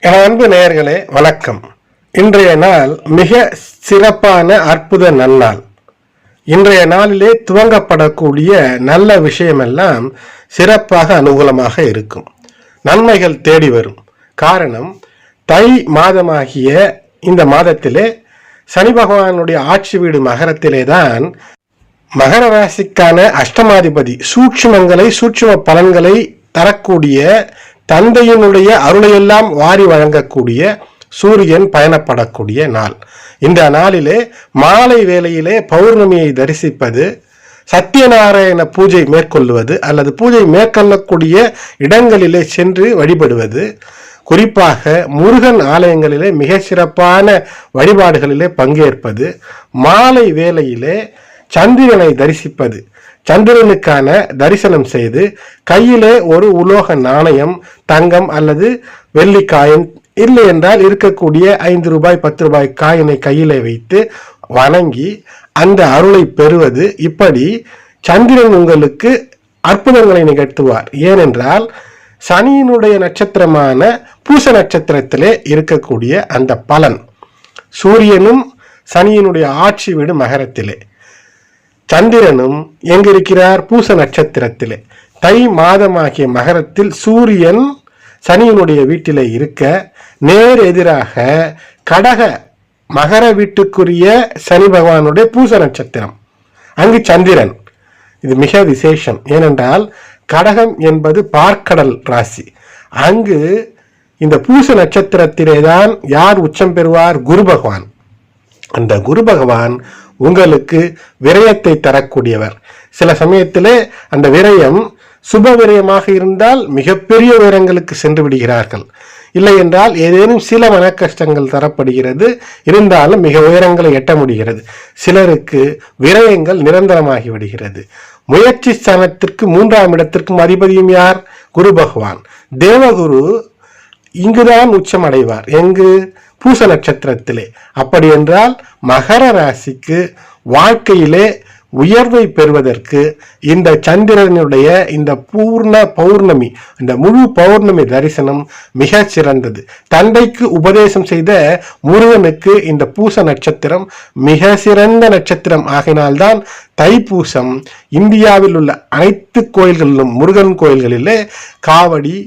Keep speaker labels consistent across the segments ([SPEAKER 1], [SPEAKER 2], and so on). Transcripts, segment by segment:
[SPEAKER 1] என் அன்பு நேயர்களே வணக்கம். இன்றைய நாள் மிக சிறப்பான அற்புத நன்னாள். இன்றைய நாளிலே துவங்கப்படக்கூடிய நல்ல விஷயமெல்லாம் சிறப்பாக அனுகூலமாக இருக்கும். நன்மைகள் தேடி வரும். காரணம், தை மாதமாகிய இந்த மாதத்திலே சனி பகவானுடைய ஆட்சி வீடு மகரத்திலே தான் மகர ராசிக்கான அஷ்டமாதிபதி சூட்சும பலன்களை தரக்கூடிய தந்தையினுடைய அருளையெல்லாம் வாரி வழங்கக்கூடிய சூரியன் பயணப்படக்கூடிய நாள். இந்த நாளிலே மாலை வேளையிலே பௌர்ணமியை தரிசிப்பது, சத்தியநாராயண பூஜை மேற்கொள்வது அல்லது பூஜை மேற்கொள்ளக்கூடிய இடங்களிலே சென்று வழிபடுவது, குறிப்பாக முருகன் ஆலயங்களிலே மிக சிறப்பான வழிபாடுகளிலே பங்கேற்பது, மாலை வேளையிலே சந்திரனை தரிசிப்பது, சந்திரனுக்கான தரிசனம் செய்து கையிலே ஒரு உலோக நாணயம், தங்கம் அல்லது வெள்ளி காயின், இல்லை என்றால் இருக்கக்கூடிய 5 ரூபாய் 10 ரூபாய் காயினை கையிலே வைத்து வணங்கி அந்த அருளை பெறுவது. இப்படி சந்திரன் உங்களுக்கு அற்புதங்களை நிகழ்த்துவார். ஏனென்றால் சனியினுடைய நட்சத்திரமான பூச நட்சத்திரத்திலே இருக்கக்கூடிய அந்த பலன். சூரியனும் சனியினுடைய ஆட்சி வீடு மகரத்திலே, சந்திரனும் எங்கிருக்கிறார்? பூச நட்சத்திரத்திலே. தை மாதமாகிய மகரத்தில் சூரியன் சனியினுடைய வீட்டிலே இருக்க, நேர் எதிராக கடக மகர வீட்டுக்குரிய சனி பகவானுடைய பூச நட்சத்திரம், அங்கு சந்திரன். இது மிக விசேஷம். ஏனென்றால் கடகம் என்பது பார்க்கடல் ராசி. அங்கு இந்த பூச நட்சத்திரத்திலே தான் யார் உச்சம் பெறுவார்? குரு பகவான். அந்த குரு பகவான் உங்களுக்கு விரயத்தை தரக்கூடியவர். சில சமயத்திலே அந்த விரயம் சுப விரயமாக இருந்தால் மிகப்பெரிய உயரங்களுக்கு சென்று விடுகிறார்கள். இல்லை என்றால் ஏதேனும் சில மன கஷ்டங்கள் தரப்படுகிறது, இருந்தாலும் மிக உயரங்களை எட்ட முடிகிறது. சிலருக்கு விரயங்கள் நிரந்தரமாகி விடுகிறது. முயற்சி ஸ்தானத்திற்கு 3ஆம் இடத்திற்கும் அதிபதியும் யார்? குரு பகவான். தேவகுரு இங்குதான் உச்சம் அடைவார். எங்கு? பூச நட்சத்திரத்திலே. அப்படி என்றால் மகர ராசிக்கு வாழ்க்கையிலே உயர்வை பெறுவதற்கு இந்த சந்திரனுடைய இந்த பூர்ண பௌர்ணமி, இந்த முழு பௌர்ணமி தரிசனம் மிக சிறந்தது. தந்தைக்கு உபதேசம் செய்த முருகனுக்கு இந்த பூச நட்சத்திரம் மிக சிறந்த நட்சத்திரம் ஆகினால்தான் தைப்பூசம் இந்தியாவில் உள்ள அனைத்து கோயில்களிலும், முருகன் கோயில்களிலே காவடி,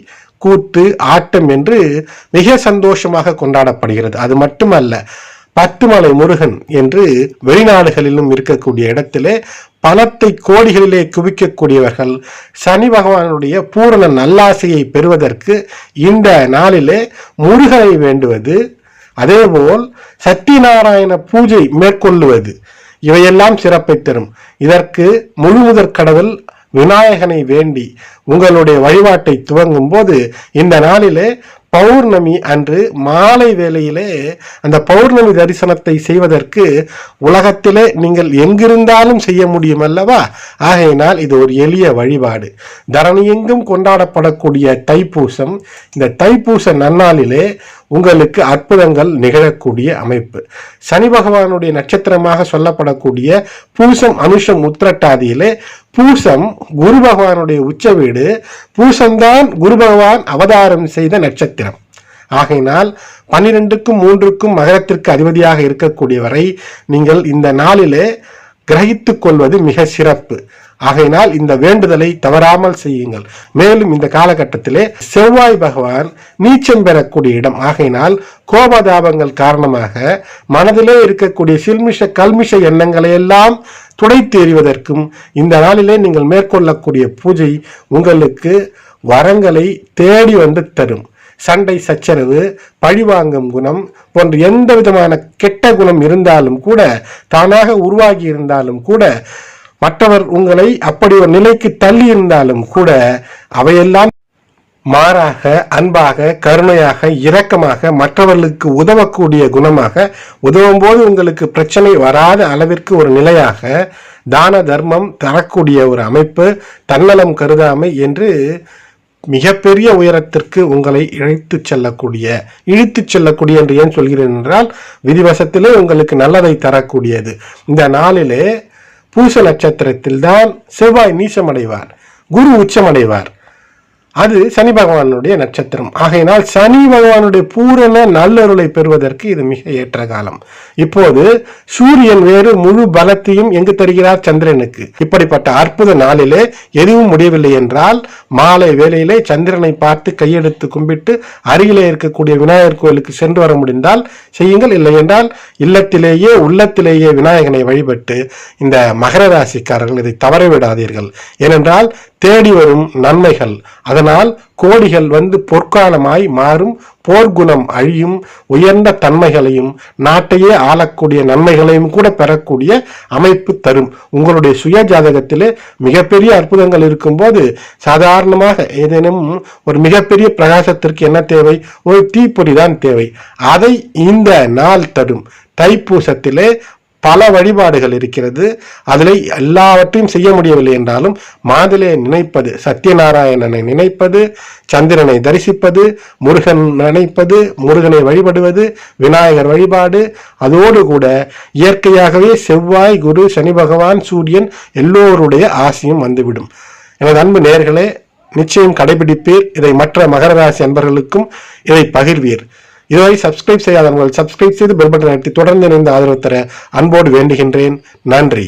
[SPEAKER 1] கூத்து, ஆட்டம் என்று மிக சந்தோஷமாக கொண்டாடப்படுகிறது. அது மட்டுமல்ல, 10 மலை முருகன் என்று வெளிநாடுகளிலும் இருக்கக்கூடிய இடத்திலே பணத்தை கோடிகளிலே குவிக்கக்கூடியவர்கள் சனி பகவானுடைய பூரண நல்லாசையை பெறுவதற்கு இந்த நாளிலே முருகனை வேண்டுவது, அதேபோல் சத்தியநாராயண பூஜை மேற்கொள்ளுவது, இவையெல்லாம் சிறப்பை தரும். இதற்கு முழுமுதற் கடவுள் விநாயகனை வேண்டி உங்களுடைய வழிபாட்டை துவங்கும் போது இந்த நாளிலே பௌர்ணமி அன்று மாலை வேளையிலே அந்த பௌர்ணமி தரிசனத்தை செய்வதற்கு உலகத்திலே நீங்கள் எங்கிருந்தாலும் செய்ய முடியும் அல்லவா? ஆகையினால் இது ஒரு எளிய வழிபாடு. தரணியெங்கும் கொண்டாடப்படக்கூடிய தைப்பூசம், இந்த தைப்பூச நன்னாளிலே உங்களுக்கு அற்புதங்கள் நிகழக்கூடிய அமைப்பு. சனி பகவானுடைய நட்சத்திரமாக சொல்லப்படக்கூடிய பூசம், அனுஷம், உத்திரட்டாதியிலே பூசம் குரு பகவானுடைய உச்ச வீடு. பூசம்தான் குரு பகவான் அவதாரம் செய்த நட்சத்திரம். ஆகையினால் 12க்கும் 3க்கும் மகரத்திற்கு அதிபதியாக இருக்கக்கூடியவரை நீங்கள் இந்த நாளிலே கிரகித்துக் கொள்வது மிக சிறப்பு. ஆகையினால் இந்த வேண்டுதலை தவறாமல் செய்யுங்கள். மேலும் இந்த காலகட்டத்திலே செவ்வாய் பகவான் நீச்சம் பெறக்கூடிய இடம். ஆகையினால் கோபதாபங்கள் காரணமாக மனதிலே இருக்கக்கூடிய சில்மிஷ கல்மிஷ எண்ணங்களை எல்லாம் துடைத்து எறிவதற்கும் இந்த நாளிலே நீங்கள் மேற்கொள்ளக்கூடிய பூஜை உங்களுக்கு வரங்களை தேடி வந்து தரும். சண்டை சச்சரவு, பழிவாங்கும் குணம் போன்ற எந்த விதமான கெட்ட குணம் இருந்தாலும் கூட, தானாக உருவாகி இருந்தாலும் கூட, மற்றவர் உங்களை அப்படி ஒரு நிலைக்கு தள்ளி இருந்தாலும் கூட, அவையெல்லாம் மாறாக அன்பாக, கருணையாக, இரக்கமாக, மற்றவர்களுக்கு உதவக்கூடிய குணமாக, உதவும் போது உங்களுக்கு பிரச்சனை வராத அளவிற்கு ஒரு நிலையாக தான தர்மம் தரக்கூடிய ஒரு அமைப்பு, தன்னலம் கருதாமை என்று மிகப்பெரிய உயரத்திற்கு உங்களை இழுத்துச் செல்லக்கூடிய என்று ஏன் சொல்கிறேன் என்றால், விதிவசத்திலே உங்களுக்கு நல்லதை தரக்கூடியது. இந்த நாளிலே பூச நட்சத்திரத்தில் தான் செவ்வாய் நீச்சமடைவார், குரு உச்சமடைவார். அது சனி பகவானுடைய நட்சத்திரம். ஆகையினால் சனி பகவானுடைய பூரண நல்லருளை பெறுவதற்கு இது மிக ஏற்ற காலம். இப்போது சூரியன் வேறு முழு பலத்தையும் எங்கு தருகிறார்? சந்திரனுக்கு. இப்படிப்பட்ட அற்புத நாளிலே எதுவும் முடியவில்லை என்றால் மாலை வேளையிலே சந்திரனை பார்த்து கையெடுத்து கும்பிட்டு அருகிலே இருக்கக்கூடிய விநாயகர் கோயிலுக்கு சென்று வர முடிந்தால் செய்யுங்கள். இல்லை என்றால் இல்லத்திலேயே உள்ளத்திலேயே விநாயகனை வழிபட்டு இந்த மகர ராசிக்காரர்கள் இதை தவறவிடாதீர்கள். ஏனென்றால் தேடி வரும் நன்மைகள், அதனால் கோடிகள் வந்து பொற்காலமாய் மாறும், போர்க்குணம் அழியும், உயர்ந்த தன்மைகளையும் நாட்டையே ஆளக்கூடிய நன்மைகளையும் கூட பெறக்கூடிய அமைப்பு தரும். உங்களுடைய சுய ஜாதகத்திலே மிகப்பெரிய அற்புதங்கள் இருக்கும்போது சாதாரணமாக ஏதேனும் ஒரு மிகப்பெரிய பிரகாசத்திற்கு என்ன தேவை? ஒரு தீப்பொறி தான் தேவை. அதை இந்த நாள் தரும். தைப்பூசத்திலே பல வழிபாடுகள் இருக்கிறது. அதில் எல்லாவற்றையும் செய்ய முடியவில்லை என்றாலும் மாதிலே நினைப்பது, சத்யநாராயணனை நினைப்பது, சந்திரனை தரிசிப்பது, முருகன் நினைப்பது, முருகனை வழிபடுவது, விநாயகர் வழிபாடு, அதோடு கூட இயற்கையாகவே செவ்வாய், குரு, சனி பகவான், சூரியன் எல்லோருடைய ஆசையும் வந்துவிடும். எனது அன்பு நேயர்களே, நிச்சயம் கடைபிடிப்பீர். இதை மற்ற மகர ராசி அன்பர்களுக்கும் இதை பகிர்வீர். இதுவரை சப்ஸ்கிரைப் செய்யாதவர்கள் சப்ஸ்கிரைப் செய்து பெல் பட்டன் அழுத்தி தொடர்ந்து இணைந்து ஆதரவு தர அன்போடு வேண்டுகின்றேன். நன்றி.